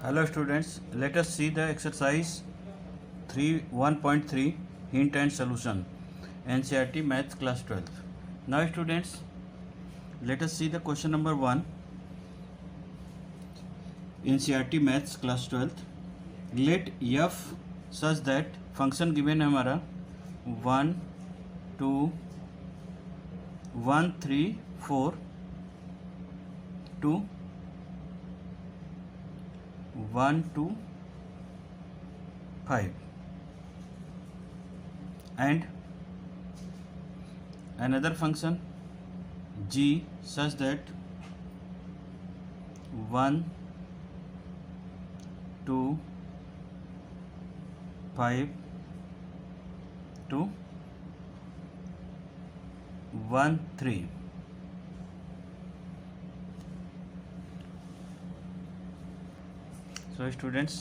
Hello students, let us see the exercise 1.3 hint and solution NCERT Maths class 12th. Now students, let us see the question number 1 NCERT Maths class 12th. Let f such that function given है हमारा 1 2 1 3 4 2 1 2 5 and another function g such that 1 2 5 2 1 3. So students,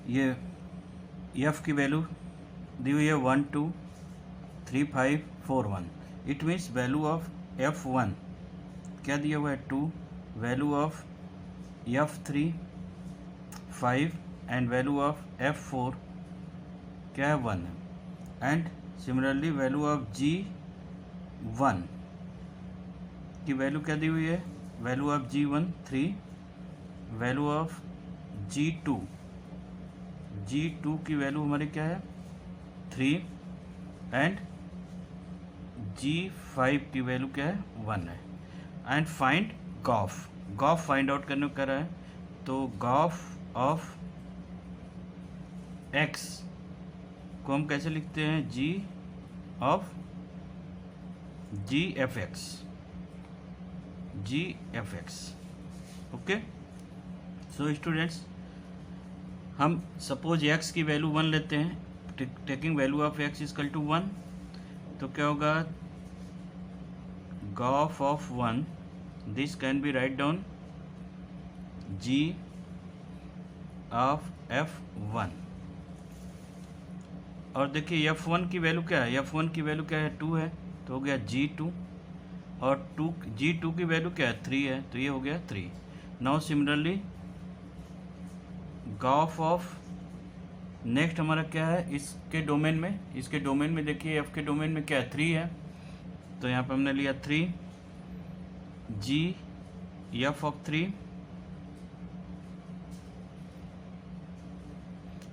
ये F की value दी हुई है 1 2 3 5 4 1. It means value of f1 क्या दिया हुआ है 2, value of f3 5 and value of f4 क्या है 1 है. And similarly value of g1 की वैल्यू क्या दी हुई है, value of g1 3, value of g2 की वैल्यू हमारी क्या है 3 एंड g5 की वैल्यू क्या है 1 है. And find gof find out करने को कर रहा है. तो गॉफ ऑफ x को हम कैसे लिखते हैं, g of gfx. Okay. So students, हम सपोज x की वैल्यू 1 लेते हैं, taking value of x is equal to 1. तो क्या होगा, gof of 1, this can be write down g of f1. और देखिए f1 की वैल्यू क्या है, f1 की वैल्यू क्या है 2 है, तो हो गया g2. और g2 की वैल्यू क्या है 3 है, तो ये हो गया 3. Now similarly Gauff of next हमारा क्या है, इसके डोमेन में देखिए f के डोमेन में क्या है 3 है, तो यहाँ पे हमने लिया 3 g f ऑफ 3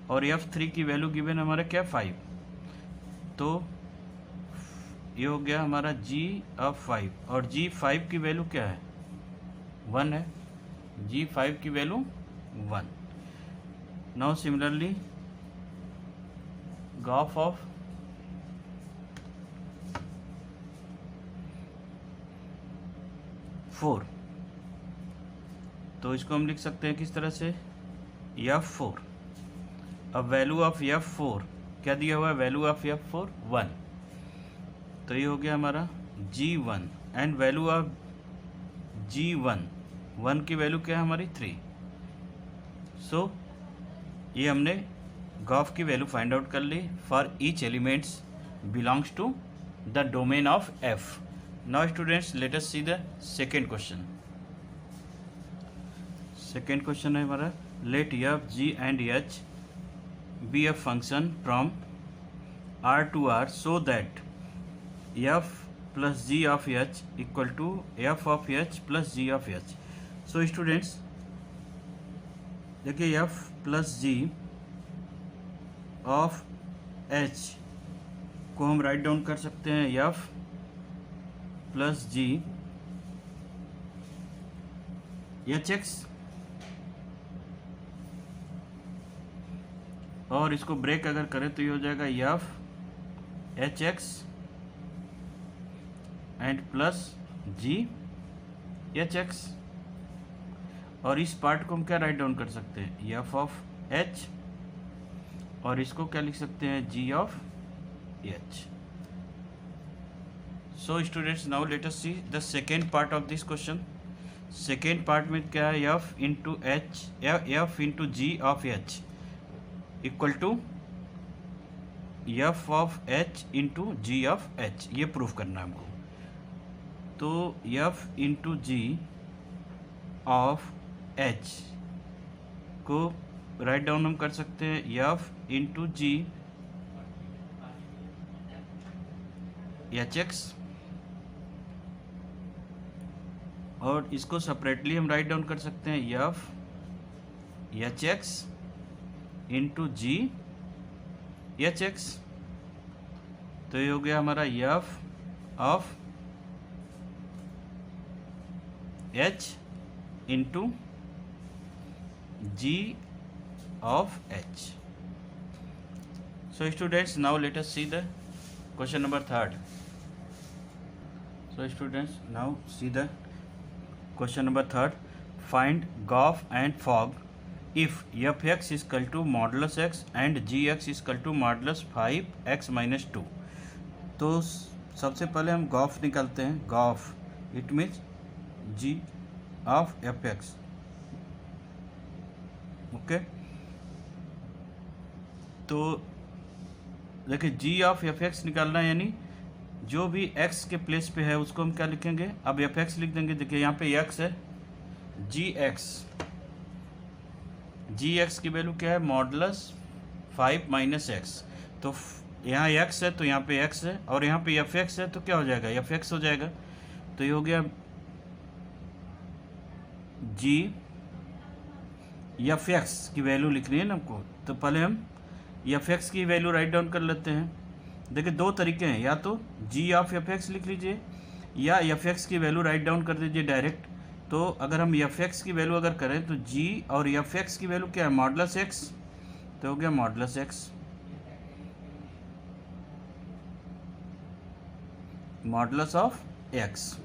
और f3 की वैल्यू गिवन हमारा क्या 5, तो ये हो गया हमारा g ऑफ 5. और g5 की वैल्यू क्या है 1 है, g5 की value 1. Now similarly Gauff of four, तो इसको हम लिख सकते हैं किस तरह से, f4. अब वैल्यू ऑफ f4 क्या दिया हुआ है, वैल्यू ऑफ f4 1, तो ये हो गया हमारा g1. And value of g1 की वैल्यू क्या है हमारी 3. सो ये हमने गॉफ की वैल्यू फाइंड आउट कर ली for each elements belongs to the domain of f. Now students, let us see the second question. Second question है हमारा, let f g and h be a function from r to r so that f plus g of h equal to f of h plus g of h. So students, देखिए f plus g of h को हम write down कर सकते हैं f plus g hx, और इसको break अगर करें तो ये हो जाएगा f hx and plus g hx. और इस पार्ट को हम क्या राइट डाउन कर सकते हैं, f ऑफ h, और इसको क्या लिख सकते हैं, g of h. So students, now let us see the second part of this question. Second part में क्या है, f into h, f into g of h equal to f of h into g of h. ये proof करना है हमको. तो f into g of h को write down हम कर सकते हैं f into g h x, और इसको सेपरेटली हम राइट डाउन कर सकते हैं f h x into g h x. तो ये हो गया हमारा f of h into g of h. So students, now let us see the question number 3rd. So students, now see the question number 3rd. Find GOF and FOG if fx is equal to modulus x and gx is equal to modulus 5x minus 2. तो सबसे पहले हम GOF निकालते हैं। GOF it means g of fx। Okay, तो देखिए g of fx निकालना है, यानी जो भी x के प्लेस पे है उसको हम क्या लिखेंगे, अब fx लिख देंगे। देखिए यहाँ पे x है, gx की वैल्यू क्या है, मॉडुलस 5 माइनस एक्स। तो यहाँ x है तो यहाँ पे x है, और यहाँ पे fx है तो क्या हो जाएगा, fx हो जाएगा। तो ये हो गया g fx की वैल्यू लिखनी है ना हमको, तो पहले हम fx की वैल्यू राइट डाउन कर लेते हैं। देखिए दो तरीके हैं, या तो g ऑफ fx लिख लीजिए या fx की वैल्यू राइट डाउन कर दीजिए डायरेक्ट। तो अगर हम fx की वैल्यू अगर करें तो g और fx की वैल्यू क्या है, मॉडुलस x, तो हो गया modulus x, modulus of x।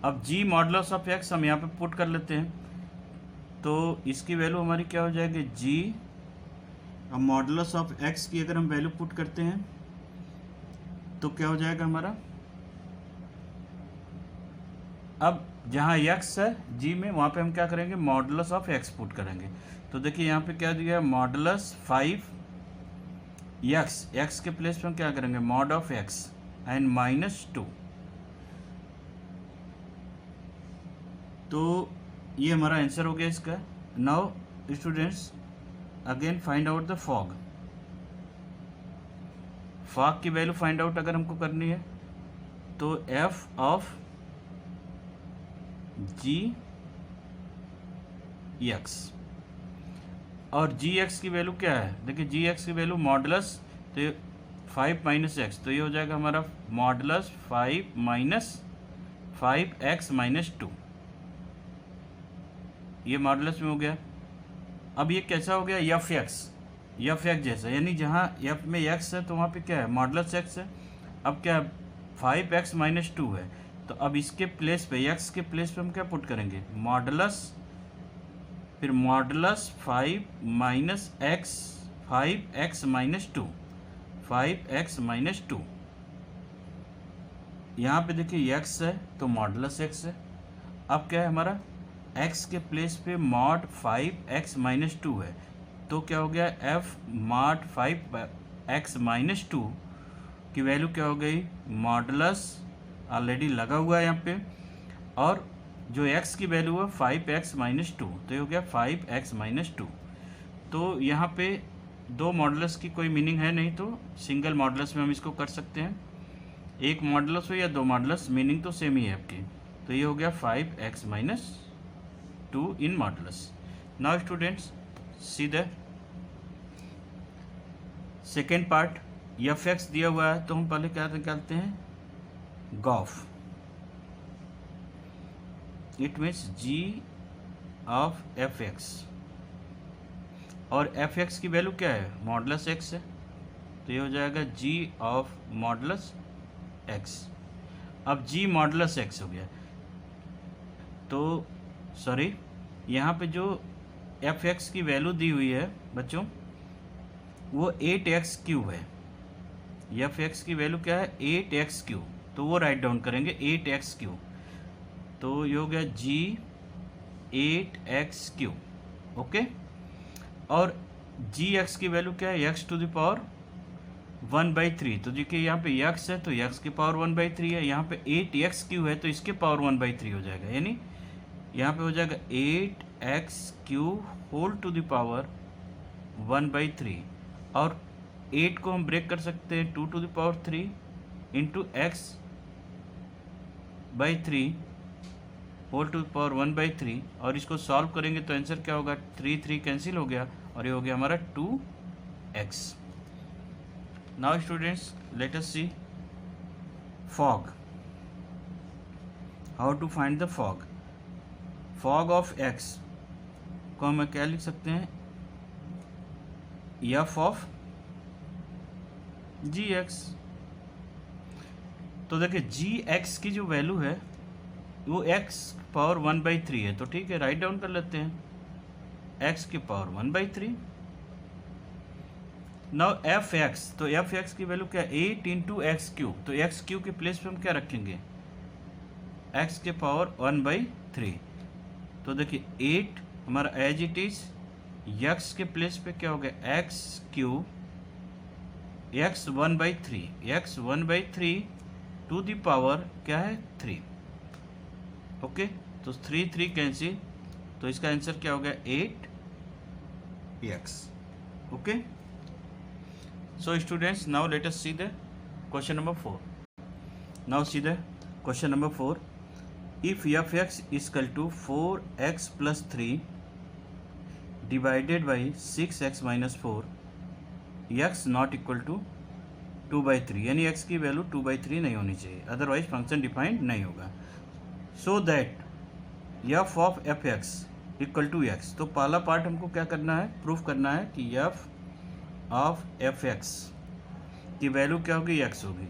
अब g मॉडुलस ऑफ x हम यहाँ पे पुट कर लेते हैं, तो इसकी वैल्यू हमारी क्या हो जाएगी, g। अब मॉडुलस ऑफ x की अगर हम वैल्यू पुट करते हैं तो क्या हो जाएगा हमारा, अब जहाँ x है g में, वहाँ पे हम क्या करेंगे, मॉडुलस ऑफ x पुट करेंगे। तो देखिए यहाँ पे क्या दिया है, मॉडुलस 5x, x के प्लेस पे हम क्या करेंगे, mod of x and minus 2। तो ये हमारा आंसर हो गया इसका। Now students again find out the fog. Fog की वैल्यू फाइंड आउट अगर हमको करनी है तो f ऑफ जी एक्स, और जी एक्स की वैल्यू क्या है, देखिए जी एक्स की वैल्यू मॉडुलस, तो 5 माइनस एक्स, तो ये हो जाएगा हमारा मॉडुलस 5 माइनस 5x माइनस 2, ये मॉडुलस में हो गया। अब ये कैसा हो गया, एफ एक्स जैसा, यानी जहाँ एफ में x है तो वहाँ पे क्या है, मॉडुलस x है। अब क्या है, 5x माइनस 2 है, तो अब इसके प्लेस पे, x के प्लेस पे हम क्या पुट करेंगे, मॉडुलस, फिर modulus 5 minus x, 5x minus 2, 5x minus 2। यहाँ पे देखिए x है तो मॉडुलस x है। अब क्या है हमारा, x के प्लेस पे मॉड 5x माइनस 2 है, तो क्या हो गया, f मॉड 5x माइनस 2 की वैल्यू क्या हो गई, मॉडुलस ऑलरेडी लगा हुआ है यहाँ पे, और जो x की वैल्यू है 5x माइनस 2, तो ये हो गया 5x माइनस 2। तो यहाँ पे दो मॉडुलस की कोई मीनिंग है नहीं, तो सिंगल मॉडुलस में हम इसको कर सकते हैं। एक मॉडुलस हो या दो मॉडुलस, मीनिंग तो सेम ही है आपकी। तो ये हो गया 5x minus 2 in modulus. Now students see the second part। fx दिया हुआ है तो हम पहले क्या निकालते हैं, GOF, it means g of fx, और fx की वैल्यू क्या है, मॉडुलस x है, तो ये हो जाएगा g ऑफ मॉडुलस x। अब g मॉडुलस x हो गया, तो सॉरी यहाँ पे जो fx की वैल्यू दी हुई है बच्चों वो 8x क्यूब है। fx की वैल्यू क्या है, 8x क्यूब, तो वो राइट डाउन करेंगे 8x क्यूब, तो ये हो गया g 8x क्यूब। ओके, और gx की वैल्यू क्या है, x टू द पावर 1/3। तो देखिए यहाँ पे x है तो x की पावर 1/3 है, यहाँ पे 8x क्यूब है तो इसके पावर 1/3 हो जाएगा, यानी यहाँ पे हो जाएगा 8x³ whole to the power 1/3, और 8 को हम ब्रेक कर सकते हैं 2 to the power 3 into x/3 whole to the power 1/3, और इसको सॉल्व करेंगे तो आंसर क्या होगा, 3 कैंसिल हो गया और ये हो गया हमारा 2x। Now students let us see fog. How to find the fog? Fog of x को हम क्या लिख सकते हैं, f of gx। तो देखिए gx की जो वैल्यू है वो x पावर 1/3 है, तो ठीक है राइट डाउन कर लेते हैं x की पावर 1/3। नाउ fx, तो fx की वैल्यू क्या, 8 इंटू x³, तो x³ के प्लेस पे हम क्या रखेंगे, x के पावर 1/3। तो देखिए 8 हमारा एज इट इज, x के प्लेस पे क्या हो गया, x³ x 1/3 to the power क्या है 3। ओके, तो 3 कैंसिल, तो इसका आंसर क्या हो गया 8x। Okay, so students now let us see the question number 4. Now see the question number 4. If fx is equal to 4x plus 3 divided by 6x minus 4, x not equal to 2/3, यानी x की value 2/3 नहीं होनी चाहिए, otherwise function defined नहीं होगा। So that f of fx equal to x, तो पहला part हमको क्या करना है, प्रूफ करना है कि f ऑफ fx की वैल्यू क्या होगी, x होगी।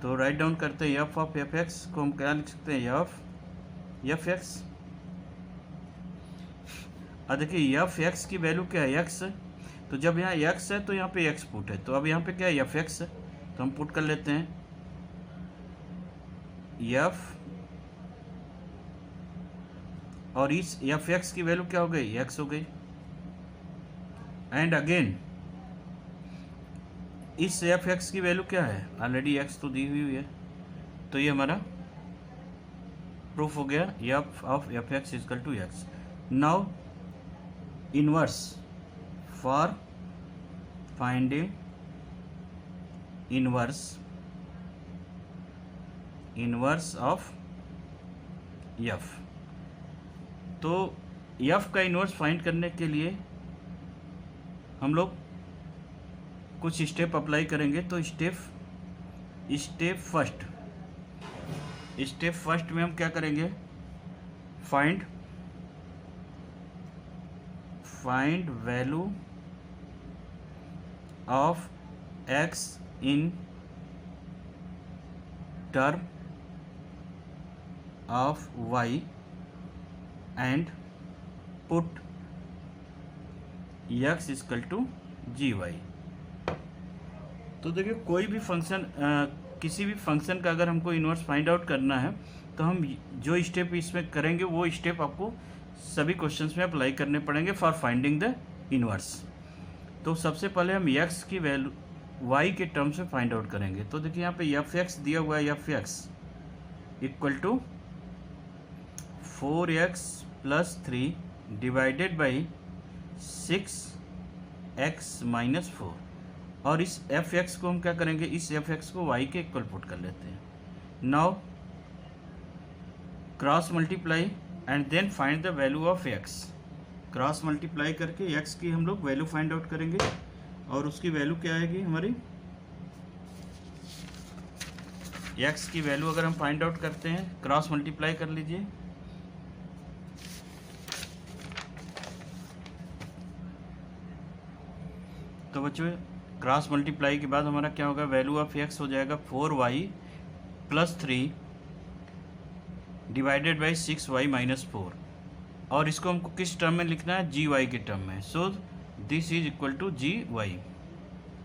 तो राइट डाउन करते हैं f ऑफ fx को हम क्या लिख सकते हैं, fx। अब देखिए fx की वैल्यू क्या है, x, तो जब यहाँ x है तो यहाँ पे x पुट है, तो अब यहाँ पे क्या है fx है, तो हम पुट कर लेते हैं f, और इस fx की वैल्यू क्या हो गई, x हो गई। एंड अगेन इस fx की वैल्यू क्या है, ऑलरेडी x तो दी हुई है, तो ये हमारा प्रूफ हो गया f of fx equal to x। Now inverse, for finding inverse of f, तो f का इनवर्स फाइंड करने के लिए हम लोग कुछ स्टेप अप्लाई करेंगे। तो स्टेप फर्स्ट में हम क्या करेंगे, find value of x in term of y and put x equal to gy। तो देखिए कोई भी फंक्शन, किसी भी फंक्शन का अगर हमको इन्वर्स फाइंड आउट करना है तो हम जो स्टेप इसमें करेंगे वो स्टेप आपको सभी क्वेश्चंस में अप्लाई करने पड़ेंगे फॉर फाइंडिंग द इन्वर्स। तो सबसे पहले हम x की वैल्यू y के टर्म से फाइंड आउट करेंगे। तो देखिए यहाँ पे fx दिया हुआ है, fx equal to 4x plus 3 divided by 6x minus 4, और इस fx को हम क्या करेंगे, इस fx को y के इक्वल पुट कर लेते हैं। Now cross multiply and then find the value of x। Cross multiply करके x की हम लोग वैल्यू फाइंड आउट करेंगे, और उसकी वैल्यू क्या आएगी हमारी, x की वैल्यू अगर हम फाइंड आउट करते हैं, क्रॉस मल्टीप्लाई कर लीजिए, तो बच्चों क्रॉस मल्टीप्लाई के बाद हमारा क्या होगा, वैल्यू ऑफ x हो जाएगा 4y plus 3 divided by 6y minus 4, और इसको हमको किस टर्म में लिखना है, gy के टर्म में। So this is equal to gy,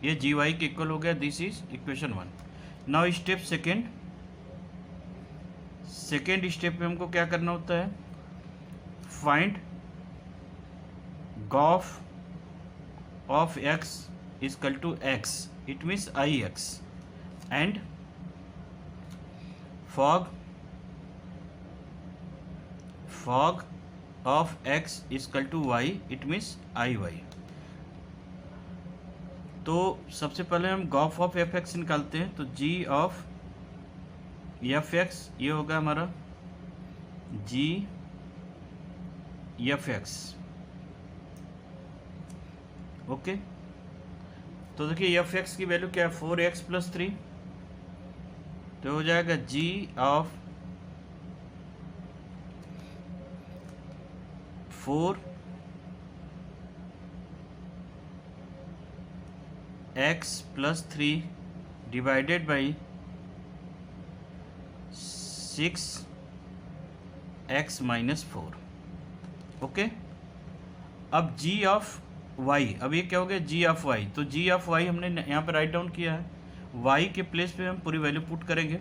ये gy के इक्वल हो गया, this is equation 1। Now step second step में हमको क्या करना होता है, find gof of x is equal to x, it means ix, and fog of x equal to y, it means I y. तो सबसे पहले हम गॉफ ऑफ एफ एक्स निकालते हैं, तो g ऑफ एफ एक्स ये होगा हमारा g एफ एक्स। ओके, तो देखिए एफ एक्स की वैल्यू क्या है 4x प्लस 3, तो हो जाएगा g of 4x plus 3 divided by 6x minus 4। Okay, अब g ऑफ y, अब ये क्या हो गया g ऑफ y, तो g ऑफ y हमने यहाँ पे राइट डाउन किया है, y के प्लेस पे हम पूरी वैल्यू पुट करेंगे,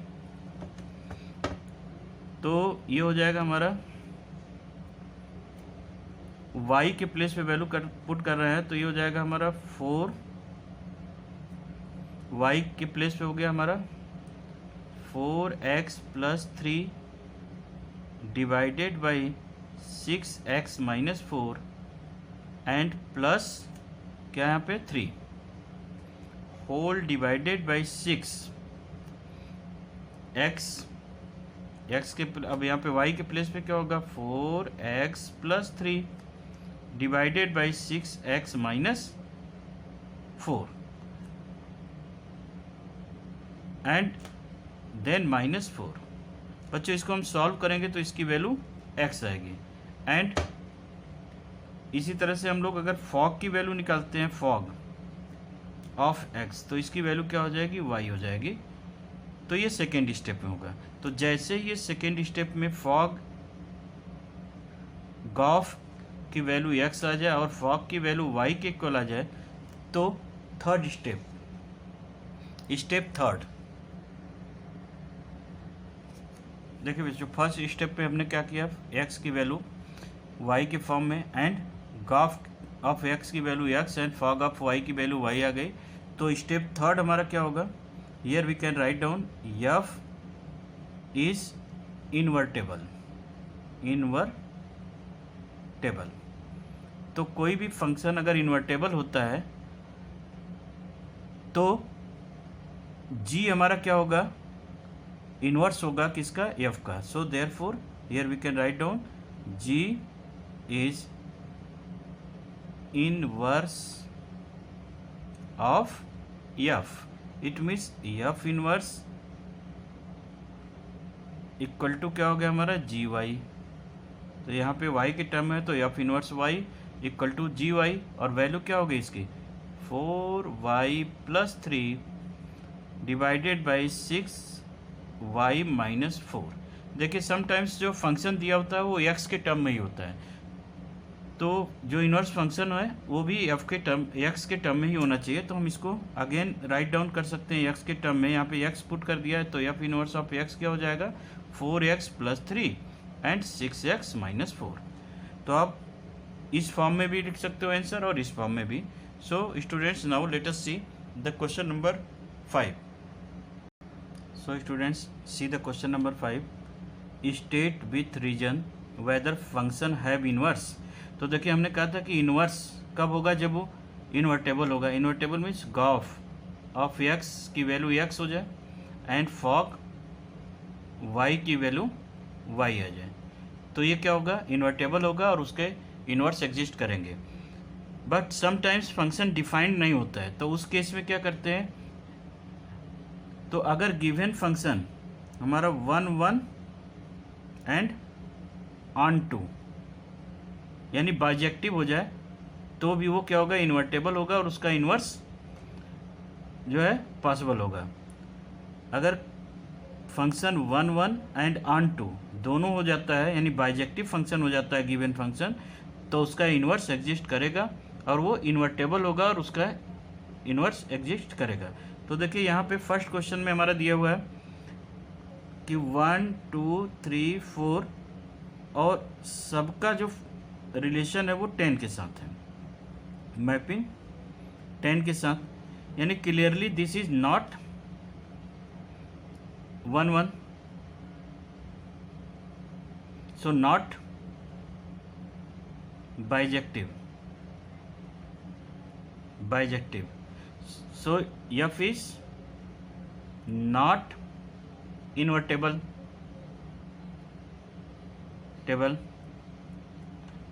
तो ये हो जाएगा हमारा y के प्लेस पे वैल्यू पुट कर रहे हैं, तो ये हो जाएगा हमारा 4, y के प्लेस पे हो गया हमारा 4x plus 3 divided by 6x minus 4 and plus क्या यहाँ पे 3 होल डिवाइडेड बाई 6 x के, अब यहाँ पे y के प्लेस पे क्या होगा 4x plus 3 divided by 6x minus 4 and then minus 4। बच्चों इसको हम सॉल्व करेंगे तो इसकी वैल्यू x आएगी, एंड इसी तरह से हम लोग अगर फॉग की वैल्यू निकालते हैं, फॉग ऑफ x, तो इसकी वैल्यू क्या हो जाएगी y हो जाएगी। तो ये सेकेंड स्टेप में होगा, तो जैसे ये सेकेंड स्टेप में फॉग गॉफ की वैल्यू x आ जाए और फॉग की वैल्यू y के इक्वल आ जाए, तो थर्ड स्टेप थर्ड, देखिए बच्चों फर्स्ट स्टेप पे हमने क्या किया, x की वैल्यू y के फॉर्म में एंड गॉफ ऑफ x की value x and f o g of y की वैल्यू y आ गई। तो स्टेप थर्ड हमारा क्या होगा, here we can write down f is invertible. तो कोई भी फंक्शन अगर इन्वर्टेबल होता है तो g हमारा क्या होगा, इनवर्स होगा किसका, f का। So therefore here we can write down g is inverse of f, it means f inverse equal to क्या हो गया हमारा gy, तो यहाँ पे y के टर्म है तो f inverse y equal to gy, और वैल्यू क्या होगी इसकी 4y plus 3 divided by 6y minus 4। देखिए समटाइम्स जो फंक्शन दिया होता है वो x के टर्म में ही होता है, तो जो इनवर्स फंक्शन है वो भी x के टर्म में ही होना चाहिए। तो हम इसको अगेन राइट डाउन कर सकते हैं x के टर्म में, यहाँ पे x पुट कर दिया है तो f इनवर्स ऑफ x क्या हो जाएगा 4x plus 3 and 6x minus 4। तो आप इस फॉर्म में भी लिख सकते हो आंसर और इस फॉर्म में भी। सो students now let us see the question number 5। So students see the question number 5, state with reason whether function have inverse। तो देखिए हमने कहा था कि इनवर्स कब होगा, जब वो इन्वर्टेबल होगा। Invertible means Gauff of x की वैल्यू x हो जाए एंड फॉग y की वैल्यू y आ जाए, तो ये क्या होगा, इन्वर्टेबल होगा और उसके इनवर्स एग्जिस्ट करेंगे। बट समटाइम्स फंक्शन डिफाइंड नहीं होता है, तो उस केस में क्या करते हैं, तो अगर गिवन फंक्शन हमारा 1 1 एंड ऑन 2 यानी बाइजेक्टिव हो जाए तो भी वो क्या होगा, इन्वर्टेबल होगा और उसका इन्वर्स जो है पॉसिबल होगा। अगर फंक्शन 1 1 एंड ऑन 2 दोनों हो जाता है यानी बाइजेक्टिव फंक्शन हो जाता है गिवन फंक्शन, तो उसका इन्वर्स एग्जिस्ट करेगा और वो इन्वर्टेबल होगा और उसका इन्वर्स एग्जिस्ट करेगा। तो देखिए यहाँ पे फर्स्ट क्वेश्चन में हमारा दिया हुआ है कि 1 2 3 4 और सबका जो रिलेशन है वो 10 के साथ है, मैपिंग 10 के साथ, यानी clearly this is not 1 1, so not bijective, bijective. So f is not invertible table.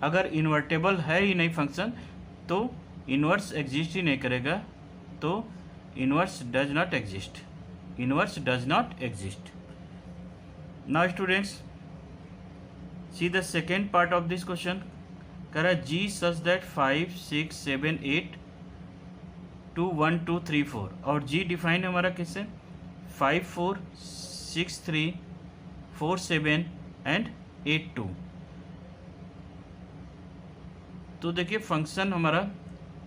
अगर इन्वर्टेबल है ही नहीं फंक्शन तो इन्वर्स एग्जिस्ट ही नहीं करेगा, तो inverse does not exist, inverse does not exist. Now students see the second part of this question. कह रहा है जी सच दैट 5 6 7 8 2 1 2 3 4, और जी डिफाइन है हमारा किससे? 5 4 6 3 4 7 एंड 8 2। तो देखिए फंक्शन हमारा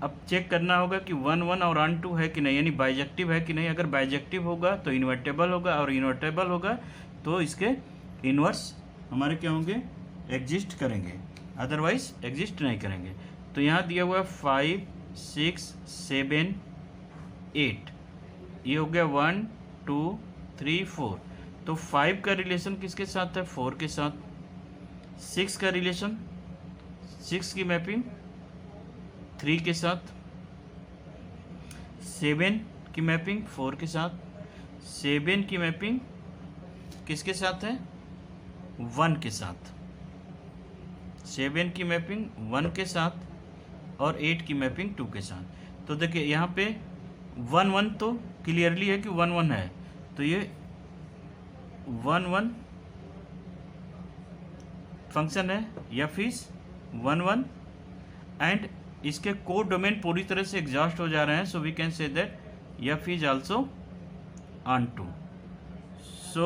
अब चेक करना होगा कि 1 1 और ऑन 2 है कि नहीं, यानी बाइजेक्टिव है कि नहीं। अगर बाइजेक्टिव होगा तो इन्वर्टेबल होगा, और इन्वर्टेबल होगा तो इसके इन्वर्स हमारे क्या होंगे? एग्जिस्ट करेंगे, अदरवाइज एग्जिस्ट नहीं करेंगे। तो यहाँ दिया हुआ है 5 6 7 8, ये हो गया 1 2 3 4। तो 5 का रिलेशन किसके साथ है? 4 के साथ। 6 का रिलेशन, 6 की मैपिंग 3 के साथ। 7 की मैपिंग 4 के साथ। 7 की मैपिंग किसके साथ है? 1 के साथ। 7 की मैपिंग 1 के साथ और 8 की मैपिंग 2 के साथ। तो देखिए यहाँ पे 1 1 तो क्लियरली है कि 1 1 है, तो ये 1 1 फंक्शन है, एफ इज 1 1 एंड इसके कोड डोमेन पूरी तरह से एग्जॉस्ट हो जा रहे हैं। So we can say that f is also onto. सो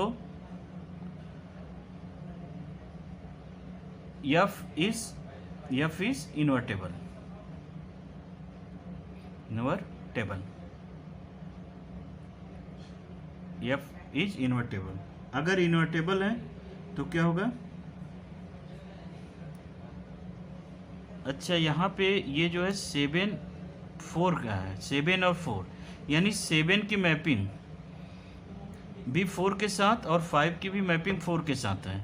f is invertible, invertible, f is invertible. अगर इन्वर्टेबल है तो क्या होगा? अच्छा यहाँ पे ये जो है 7 4 का है, 7 और 4, यानी 7 की मैपिंग भी 4 के साथ और 5 की भी मैपिंग 4 के साथ है।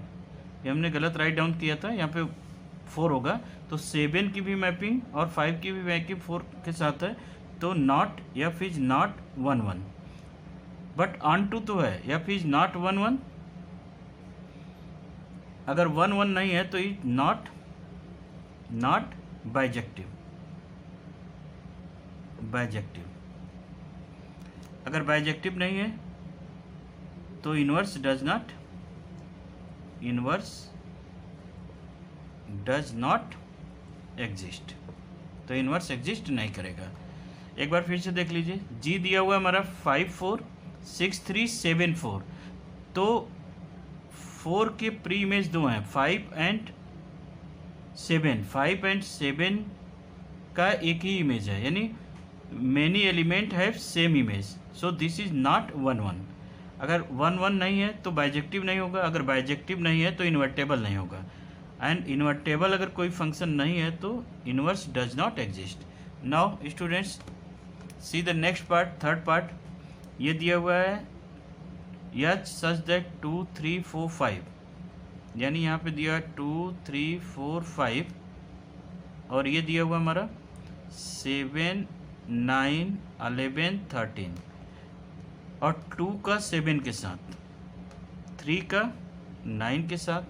ये हमने गलत राइट डाउन किया था, यहाँ पे 4 होगा। तो 7 की भी मैपिंग और 5 की भी मैपिंग 4 के साथ है, तो not f is not 1 1, but onto तो है, एफ इज नॉट 1 1। अगर 1 1 नहीं है तो इज नॉट बाइजेक्टिव, बाइजेक्टिव। अगर बाइजेक्टिव नहीं है तो इन्वर्स डज नॉट एग्जिस्ट, तो इन्वर्स एग्जिस्ट नहीं करेगा। एक बार फिर से देख लीजिए, जी दिया हुआ है हमारा 5 4 6 3 7 4, तो 4 के प्री इमेज दो हैं, 5 एंड 7। 5 एंड 7 का एक ही इमेज है, यानी many element have same image, so this is not 1 1। अगर 1 1 नहीं है तो बाइजेक्टिव नहीं होगा, अगर बाइजेक्टिव नहीं है तो इन्वर्टेबल नहीं होगा, एंड इन्वर्टेबल अगर कोई फंक्शन नहीं है तो inverse does not exist. Now students see the next part, third part. ये दिया हुआ है एच सच दैट 2 3 4 5, यानी यहाँ पे दिया 2 3 4 5, और ये दिया हुआ हमारा 7 9 11 13, और 2 का 7 के साथ, 3 का 9 के साथ,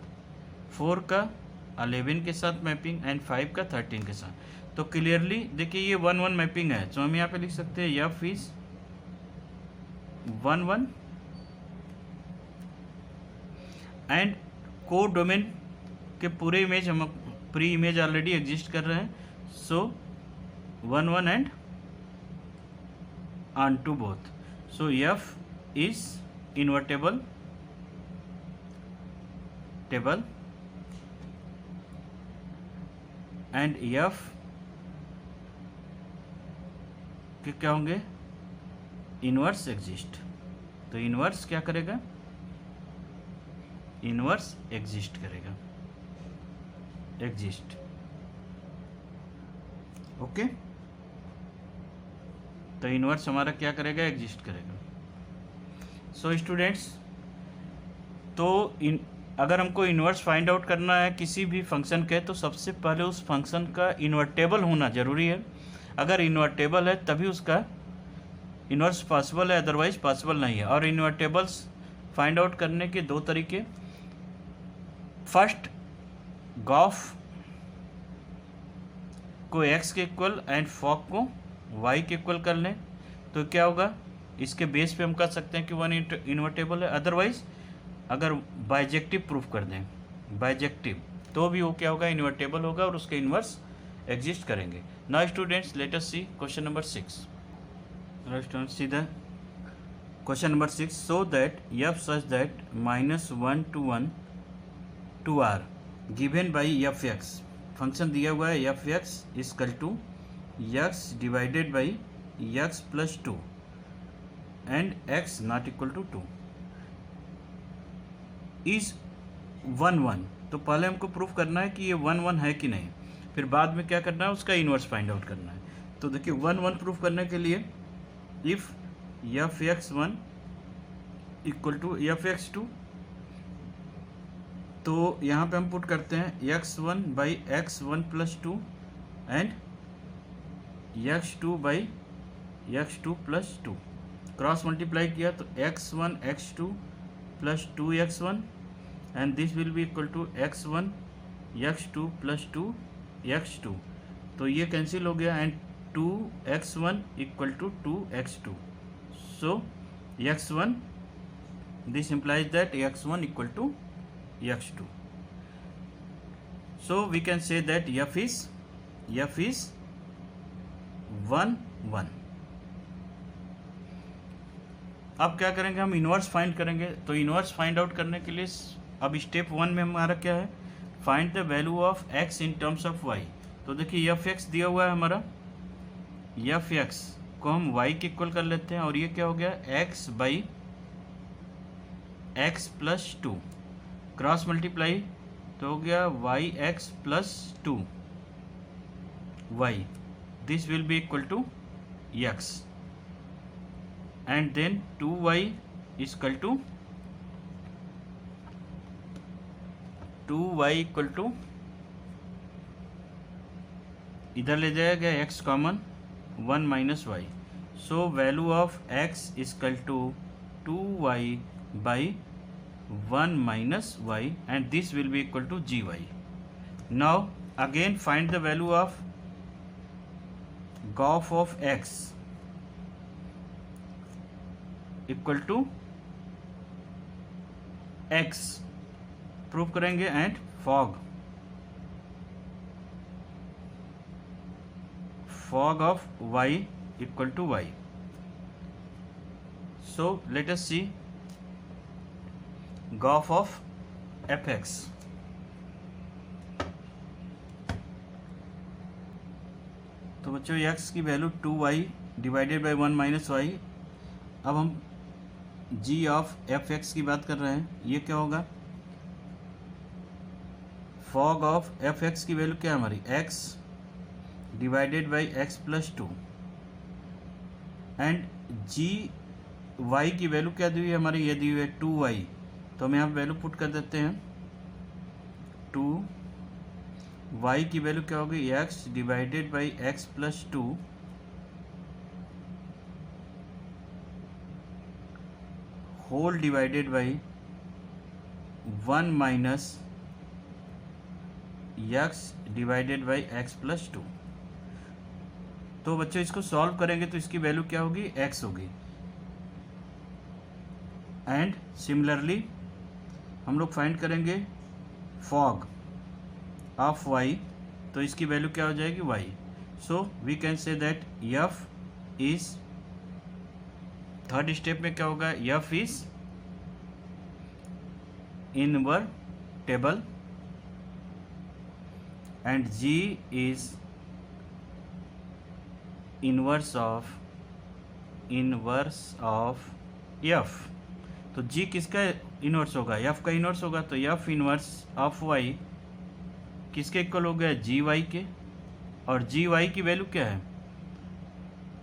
4 का 11 के साथ मैपिंग, एंड 5 का 13 के साथ। तो क्लियरली देखिए ये 1 1 मैपिंग है, तो हम यहाँ पे लिख सकते हैं F is 1 1 and code domain के पूरे इमेज हम प्री इमेज ऑलरेडी एग्जिस्ट कर रहे हैं, so 1 1 and onto both. So f is invertible table and f के क्या होंगे? Inverse exist. तो इनवर्स क्या करेगा? इनवर्स एग्जिस्ट करेगा, एग्जिस्ट। ओके, तो इनवर्स हमारा क्या करेगा? एग्जिस्ट करेगा। सो स्टूडेंट्स, तो अगर हमको इन्वर्स फाइंड आउट करना है किसी भी फंक्शन के, तो सबसे पहले उस फंक्शन का इन्वर्टेबल होना ज़रूरी है। अगर इन्वर्टेबल है तभी उसका इन्वर्स पॉसिबल है, अदरवाइज पॉसिबल नहीं है। और इन्वर्टेबल्स फाइंड आउट करने के दो तरीके, फर्स्ट गॉफ को x के इक्वल एंड फॉग को y के इक्वल कर लें, तो क्या होगा, इसके बेस पे हम कह सकते हैं कि वन इन्वर्टेबल है। अदरवाइज अगर बाइजेक्टिव प्रूफ कर दें, बाइजेक्टिव, तो भी वो क्या होगा, इन्वर्टेबल होगा और उसके इन्वर्स एग्जिस्ट करेंगे। Now students let us see question number 6। Students see the question number 6। So that f such that -1 to 1 to r given by fx, function दिया हुआ है fx equal to x divided by x plus 2 and x not equal to 2 is 1 1। तो पहले हमको proof करना है कि ये 1 1 है कि नहीं, फिर बाद में क्या करना है, उसका इन्वर्स फाइंड आउट करना है। तो देखिए 1 1 प्रूफ करने के लिए if fx1 equal to fx2, तो यहाँ पे हम पुट करते हैं x1 by x1 plus 2 and x2 by x2 plus 2, cross multiply किया तो x1 x2 plus 2x1 and this will be equal to x1 x2 plus 2x2, तो ये कैंसिल हो गया and 2x1 equal to 2x2, so x1, this implies that x1 equal to x2, so we can say that f is 1 1। अब क्या करेंगे, हम inverse find करेंगे। तो इन्वर्स फाइंड आउट करने के लिए अब स्टेप 1 में हमारा क्या है, find the value of x in terms of y। तो देखिए fx दिया हुआ है हमारा, fx को हम y के इक्वल कर लेते हैं और ये क्या हो गया, x by x plus 2, cross multiply तो हो गया y x plus 2 y, this will be equal to x and then 2y equal to 2y equal to, इधर ले जाएगा x common 1 minus y, so value of x equal to 2y by 1 minus y and this will be equal to gy. Now again find the value of GOF of x equal to x prove करेंगे and fog of y equal to y. So let us see GOF of fx. तो बच्चों x की value 2y divided by 1 minus y. अब हम g of fx की बात कर रहे हैं, ये क्या होगा, fog ऑफ fx की वैल्यू क्या है हमारी, x divided by x plus 2 and g y की वैल्यू क्या दी हुई है हमारी, ये दी हुई है 2y, तो हम यहाँ वैल्यू पुट कर देते हैं 2y की वैल्यू क्या होगी, x divided by x plus 2 whole divided by 1 minus x divided by x plus 2। तो बच्चों इसको सॉल्व करेंगे तो इसकी वैल्यू क्या होगी, x होगी। एंड सिमिलरली हम लोग फाइंड करेंगे फॉग ऑफ y, तो इसकी वैल्यू क्या हो जाएगी, y। So we can say that f is, third step में क्या होगा, f is invertible and g is inverse of f। तो g किसका इनवर्स होगा, f का इनवर्स होगा, तो f इनवर्स ऑफ y किसके इक्वल हो गया, gy के, और gy की वैल्यू क्या है,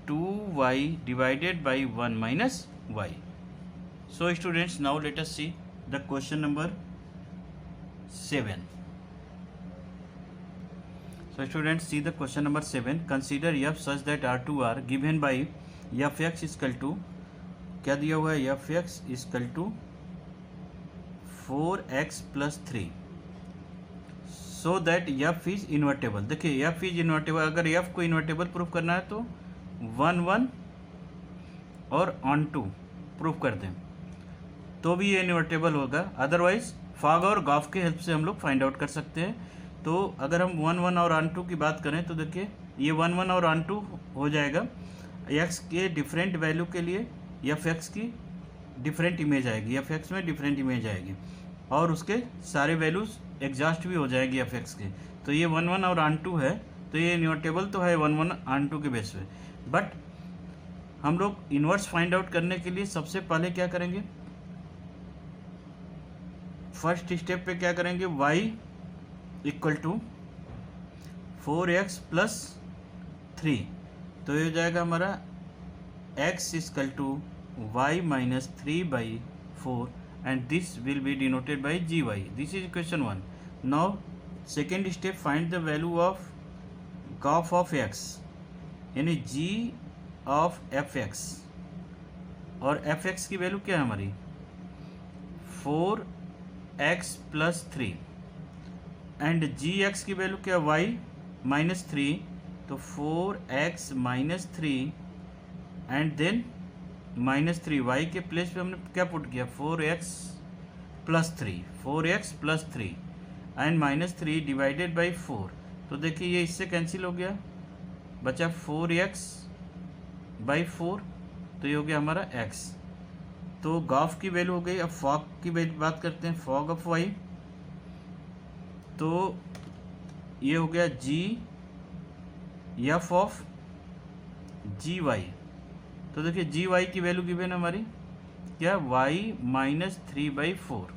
2y divided by 1 minus y। So students now let us see the question number 7. So students, see the question number 7. Consider f such that R2R given by fx is equal to, क्या दिया हुआ है, fx is equal to 4x plus 3, so that f is invertible. देखिए f is invertible, अगर f को invertible proof करना है तो 1 1 और ऑन टू प्रूफ कर दें तो भी ये इन्वर्टेबल होगा, अदरवाइज फॉग और गॉफ के हेल्प से हम लोग फाइंड आउट कर सकते हैं। तो अगर हम 1 1 और ऑन टू की बात करें तो देखिए ये 1 1 और ऑन टू हो जाएगा, x के डिफरेंट वैल्यू के लिए एफ एक्स की डिफरेंट इमेज आएगी, एफ एक्स में डिफरेंट इमेज आएगी और उसके सारे वैल्यूज एग्जॉस्ट भी हो जाएगी एफ एक्स के। तो ये 1 1 और ऑन टू है तो ये इन्वर्टेबल तो है 1 1 ऑन टू के बेस पे, बट हम लोग इन्वर्स फाइंड आउट करने के लिए सबसे पहले क्या करेंगे, फर्स्ट स्टेप पे क्या करेंगे, y equal to 4x plus 3, तो ये हो जाएगा हमारा x equal to y minus 3/4 and this will be denoted by gy. This is question 1. Now second step, find the value of gof of x, यानी g of fx, और fx की value क्या है हमारी 4x प्लस 3 एंड gx की value क्या y minus 3, तो 4x minus 3 and then minus 3, y के प्लेस पे हमने क्या पुट किया 4x plus 3, 4x plus 3 and minus 3 divided by 4, तो देखिए ये इससे कैंसिल हो गया, बचा 4x बाई 4, तो ये हो गया हमारा x. तो गॉफ की वैल्यू हो गई. अब फॉग की बात करते हैं, फॉग ऑफ y, तो ये हो गया g f of g y. तो देखिए जी वाई की वैल्यू गिवन है हमारी क्या y माइनस 3/4,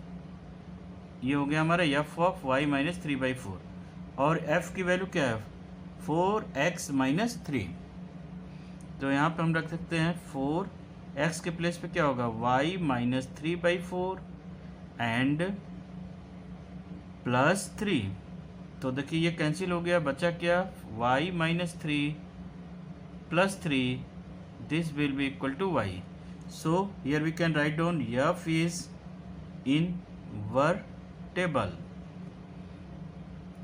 ये हो गया हमारा एफ ऑफ y माइनस 3/4, और f की वैल्यू क्या है 4x माइनस 3, तो यहाँ पे हम रख सकते हैं 4x के प्लेस पे क्या होगा y माइनस 3/4 एंड प्लस 3, तो देखिए ये कैंसिल हो गया, बचा क्या y minus 3 plus 3, this will be equal to y. So here we can write down f is invertible.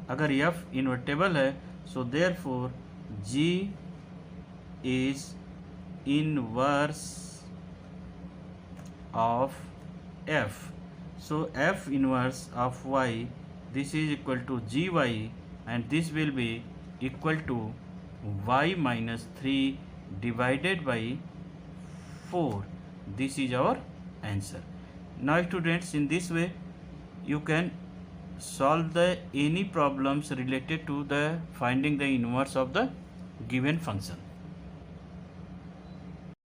अगर f इनवर्टेबल है so therefore g is inverse of f. So f inverse of y, this is equal to gy and this will be equal to y minus 3 divided by 4. This is our answer. Now students, in this way you can solve the any problems related to the finding the inverse of the given function.